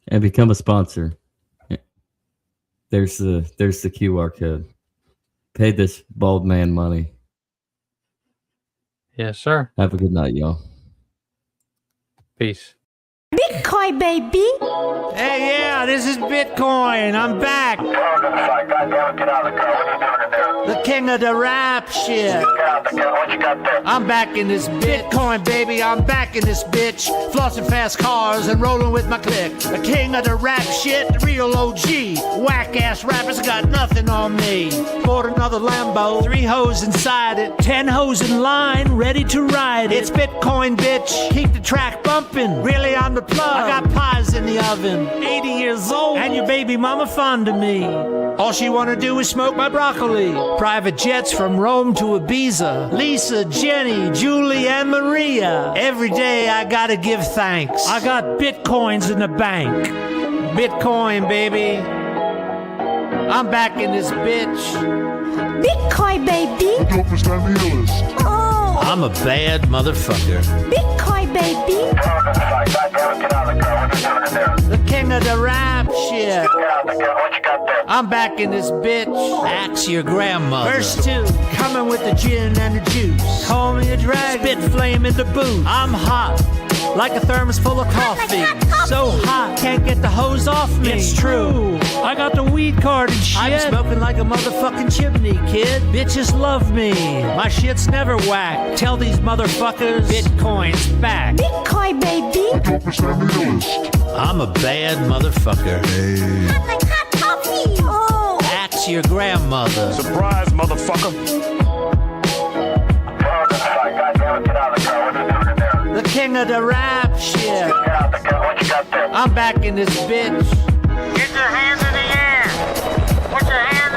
And become a sponsor. There's the QR code. Pay this bald man money. Yes, sir. Have a good night, y'all. Peace. Bitcoin, baby. Hey, yeah, this is Bitcoin. I'm back. The king of the rap shit. I'm back in this Bitcoin, baby. I'm back in this bitch. Flossing fast cars and rolling with my clique. The king of the rap shit, the real OG. Whack ass rappers got nothing on me. Bought another Lambo, 3 hoes inside it. 10 hoes in line, ready to ride it. It's Bitcoin, bitch. Keep the track bumping. Really on the plug. I got pies in the oven. 80 years old, and your baby mama fond of me. All she wanna do is smoke my broccoli. Private jets from Rome to Ibiza. Lisa, Jenny, Julie, and Maria. Every day I gotta give thanks. I got bitcoins in the bank. Bitcoin, baby. I'm back in this bitch. Bitcoin, baby. Oh, I'm a bad motherfucker. Bitcoin, baby. The king of the rap shit. I'm back in this bitch. Axe your grandmother. Verse 2, coming with the gin and the juice. Call me a dragon. Spit flame in the booth. I'm hot, like a thermos full of coffee. So hot, can't get the hose off me. It's true, I got the weed card and shit. I'm smoking like a motherfucking chimney, kid. Bitches love me, my shit's never whack. Tell these motherfuckers, Bitcoin's back. Bitcoin, baby. I'm a bad motherfucker. Hot like hot coffee. Oh, Axe your grandmother. Surprise, motherfucker. The king of the rap shit. I'm back in this bitch. Get your hands in the air. Put your hands